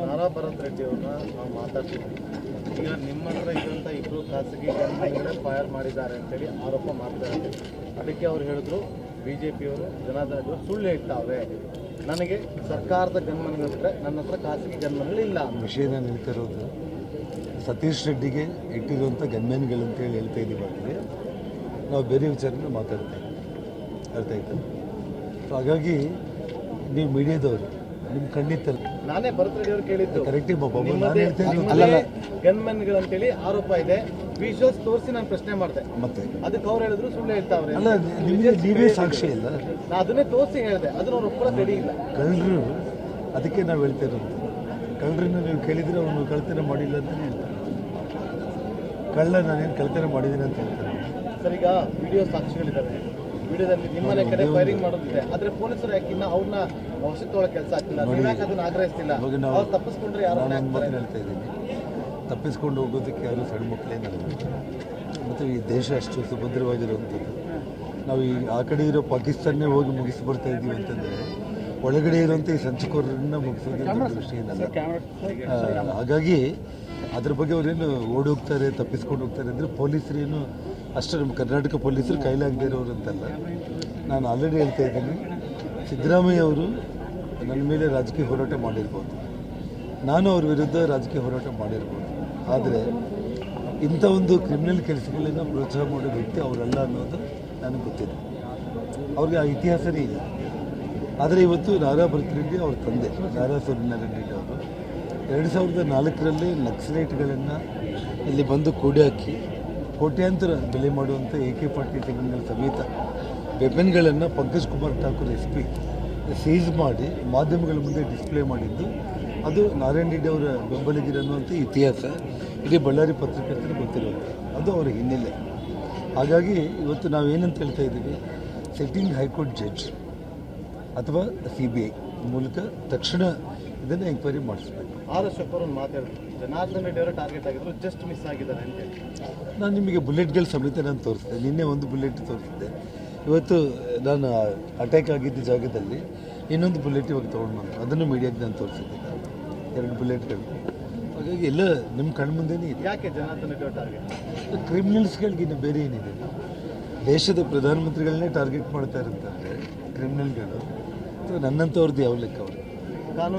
ನಾರಾ ಭರತ್ ರೆಡ್ಡಿ ಅವ್ರನ್ನ ನಾವು ಮಾತಾಡ್ತಿದ್ವಿ. ಈಗ ನಿಮ್ಮ ಹತ್ರ ಇದ್ದಂಥ ಇಬ್ಬರು ಖಾಸಗಿ ಗನ್ಮನ್ಗಳೇ ಫೈರ್ ಮಾಡಿದ್ದಾರೆ ಅಂತೇಳಿ ಆರೋಪ ಮಾಡ್ತಾ ಇದ್ದಾರೆ. ಅದಕ್ಕೆ ಅವ್ರು ಹೇಳಿದ್ರು BJPಯವರು ಜನಾರ್ದನ್ ರೆಡ್ಡಿ ಅವರು ಸುಳ್ಳು ಹೇಳ್ತಾವೆ, ನನಗೆ ಸರ್ಕಾರದ ಗನ್ಮನ್ಗಳಿದ್ರೆ ನನ್ನ ಹತ್ರ ಖಾಸಗಿ ಗನ್ಮನ್ಗಳಿಲ್ಲ. ವಿಷಯ ನಾನು ಹೇಳ್ತಿರೋದು ಸತೀಶ್ ರೆಡ್ಡಿಗೆ ಇಟ್ಟಿರುವಂಥ ಗನ್ಮ್ಯಾನ್ಗಳಂತೇಳಿ ಹೇಳ್ತಾ ಇದ್ದೀವಿ. ಆದರೆ ನಾವು ಬೇರೆ ವಿಚಾರನ ಮಾತಾಡ್ತಾ ಇದ್ದೀವಿ, ಅರ್ಥ ಆಯ್ತು. ಸೊ ಹಾಗಾಗಿ ನೀವು ಮೀಡಿಯಾದವರು ನಿಮ್ಮ ಖಂಡಿತ ನಾನೇ ಭರತ್ ರೆಡ್ಡಿ ಅವರು ಕೇಳಿದ್ದು ಕರೆಕ್ಟಿವ್ ಗನ್ಮನ್ಗಳಂತೇಳಿ ಆರೋಪ ಇದೆ. ವಿಜುವಲ್ಸ್ ತೋರಿಸಿ ನಾನು ಪ್ರಶ್ನೆ ಮಾಡಿದೆ, ಮತ್ತೆ ಅದಕ್ಕೆ ಅವ್ರು ಹೇಳಿದ್ರು ಸುಳ್ಳು ಹೇಳ್ತಾವ್ರೆ. ಅಲ್ಲ, ನಿಮಗೆ ನೀವೇ ಸಾಕ್ಷಿ ಇಲ್ಲ, ನಾ ಅದನ್ನೇ ತೋರಿಸಿ ಹೇಳಿದೆ, ಅದನ್ನ ಅವ್ರು ಒಪ್ಪಳ ರೆಡಿ ಇಲ್ಲ. ಕಳ್ಳರು ಅದಕ್ಕೆ ನಾವು ಹೇಳ್ತಾ ಇರೋದು. ಕಳ್ಳರನ್ನ ನೀವು ಕೇಳಿದರೆ ಅವನು ಕಳ್ತನ ಮಾಡಿಲ್ಲ ಅಂತಲೇ ಹೇಳ್ತಾರೆ. ಕಳ್ಳ ನಾನೇನು ಕಳ್ತನ ಮಾಡಿದ್ದೀನಿ ಅಂತ ಹೇಳ್ತಾರೆ. ಸರ್, ಈಗ ವಿಡಿಯೋ ಸಾಕ್ಷಿಗಳಿದ್ದಾವೆ, ವಿಡಿಯೋದಲ್ಲಿ ನಿಮ್ಮನೆ ಕಡೆ ಫೈರಿಂಗ್ ಮಾಡೋದಿದೆ, ಆದ್ರೆ ಪೊಲೀಸರು ಯಾಕಿನ್ನ ಅವ್ರನ್ನ ವಶಕ್ಕೆ ತೊಗೊಳ್ಳೋ ಕೆಲಸ ಆಗ್ತಿಲ್ಲ, ನೀವು ಯಾಕೆ ಅದನ್ನ ಆಗ್ರಹಿಸ್ತಿಲ್ಲ? ಅವ್ರು ತಪ್ಪಿಸ್ಕೊಂಡ್ರೆ ಯಾರು? ನಾನು ಒಂದು ಮಾತನ್ನು ಹೇಳ್ತಾ ಇದ್ದೀನಿ, ತಪ್ಪಿಸ್ಕೊಂಡು ಹೋಗೋದಕ್ಕೆ ಯಾರು ಸಣ್ಣ ಮಕ್ಕಳೇನಲ್ಲ. ಮತ್ತು ಈ ದೇಶ ಅಷ್ಟು ಸುಭದ್ರವಾಗಿರುವಂಥದ್ದು. ನಾವು ಈ ಆ ಕಡೆ ಇರೋ ಪಾಕಿಸ್ತಾನೇ ಹೋಗಿ ಮುಗಿಸಿ ಬರ್ತಾ ಇದ್ದೀವಿ ಅಂತಂದರೆ ಒಳಗಡೆ ಇರುವಂಥ ಈ ಸಂಚುಕೋರರನ್ನ ಮುಗಿಸೋದು ನಮ್ಮ ದೃಷ್ಟಿ ಏನಲ್ಲ. ಹಾಗಾಗಿ ಅದ್ರ ಬಗ್ಗೆ ಅವರೇನು ಓಡಿ ಹೋಗ್ತಾರೆ, ತಪ್ಪಿಸ್ಕೊಂಡು ಹೋಗ್ತಾರೆ ಅಂದರೆ ಪೊಲೀಸರೇನು ಅಷ್ಟು ನಮ್ಮ ಕರ್ನಾಟಕ ಪೊಲೀಸರು ಕೈಲಾಗದೇ ಇರೋರು ಅಂತಲ್ಲ. ನಾನು ಆಲ್ರೆಡಿ ಹೇಳ್ತಾ ಇದ್ದೀನಿ, ಸಿದ್ದರಾಮಯ್ಯ ಅವರು ನನ್ನ ಮೇಲೆ ರಾಜಕೀಯ ಹೋರಾಟ ಮಾಡಿರ್ಬೋದು, ನಾನು ಅವ್ರ ವಿರುದ್ಧ ರಾಜಕೀಯ ಹೋರಾಟ ಮಾಡಿರ್ಬೋದು. ಆದರೆ ಇಂಥ ಒಂದು ಕ್ರಿಮಿನಲ್ ಕೆಲಸಗಳನ್ನು ಪ್ರೋತ್ಸಾಹ ಮಾಡೋ ವ್ಯಕ್ತಿ ಅವರಲ್ಲ ಅನ್ನೋದು ನನಗೆ ಗೊತ್ತಿದೆ. ಅವ್ರಿಗೆ ಆ ಇತಿಹಾಸನೇ ಇಲ್ಲ. ಆದರೆ ಇವತ್ತು ನಾರಾ ಭರತ್ ರೆಡ್ಡಿ ಅವ್ರ ತಂದೆ ನಾರಾ ಸೂರ್ಯನಾರಾಯಣ ರೆಡ್ಡಿ ಅವರು 2004ರಲ್ಲಿ ನಕ್ಸಲೈಟ್ಗಳನ್ನು ಇಲ್ಲಿ ಬಂದು ಕೂಡಿ ಹಾಕಿ ಕೋಟ್ಯಾಂತರ ಬೆಲೆ ಮಾಡುವಂಥ AK-47 ಸಮೇತ ವೆಪನ್ಗಳನ್ನು ಪಂಕಜ್ ಕುಮಾರ್ ಠಾಕೂರ್ SP ಸೀಸ್ ಮಾಡಿ ಮಾಧ್ಯಮಗಳ ಮುಂದೆ ಡಿಸ್ಪ್ಲೇ ಮಾಡಿದ್ದು ಅದು ನಾರಾಯಣ ರೆಡ್ಡಿ ಅವರ ಬೆಂಬಲಿಗರನ್ನುವಂಥ ಇತಿಹಾಸ ಇಡೀ ಬಳ್ಳಾರಿ ಪತ್ರಕರ್ತರಿಗೆ ಗೊತ್ತಿರುವಂಥ ಅದು ಅವರ ಹಿನ್ನೆಲೆ. ಹಾಗಾಗಿ ಇವತ್ತು ನಾವೇನಂತ ಹೇಳ್ತಾ ಇದ್ದೀವಿ, ಸಿಟ್ಟಿಂಗ್ ಹೈಕೋರ್ಟ್ ಜಡ್ಜ್ ಅಥವಾ CBI ಮೂಲಕ ತಕ್ಷಣ ಇದನ್ನು ಎಂಕ್ವೈರಿ ಮಾಡಿಸ್ಬೇಕು. ಅಶೋಕ್ ಅವರು ಮಾತಾಡಿದ್ರು, ಜನಾರ್ದನ್ ರೆಡ್ಡಿ ಅವರ ಟಾರ್ಗೆಟ್ ಆಗಿದ್ರು, ಜಸ್ಟ್ ಮಿಸ್ ಆಗಿದ್ದಾರೆ ಅಂತೇಳಿ. ನಾನು ನಿಮಗೆ ಬುಲೆಟ್ಗಳ ಸಮೇತ ನಾನು ತೋರಿಸಿದೆ, ನಿನ್ನೆ ಒಂದು ಬುಲೆಟ್ ತೋರಿಸಿದ್ದೆ. ಇವತ್ತು ನಾನು ಅಟ್ಯಾಕ್ ಆಗಿದ್ದ ಜಾಗದಲ್ಲಿ ಇನ್ನೊಂದು ಬುಲೆಟ್ ಇವಾಗ ತೊಗೊಂಡು ಬಂದು ಅದನ್ನು ಮೀಡಿಯಾಗೆ ನಾನು ತೋರಿಸಿದ್ದೆ, 2 ಬುಲೆಟ್ಗಳು. ಹಾಗಾಗಿ ಎಲ್ಲ ನಿಮ್ಮ ಕಣ್ಮುಂದೆನೇ ಇದೆ. ಯಾಕೆ ಜನಾರ್ದನ್ ರೆಡ್ಡಿ ಅವರ ಟಾರ್ಗೆಟ್? ಕ್ರಿಮಿನಲ್ಸ್ಗಳಿಗಿನ್ನ ಬೇರೆ ಏನಿದೆ? ದೇಶದ ಪ್ರಧಾನಮಂತ್ರಿಗಳನ್ನೇ ಟಾರ್ಗೆಟ್ ಮಾಡ್ತಾ ಇರುತ್ತಾರೆ ಕ್ರಿಮಿನಲ್ಗಳು. ನನ್ನಂಥವ್ರದ್ದು ಯಾವ ಲೆಕ್ಕ ಅವ್ರಿಗೆ?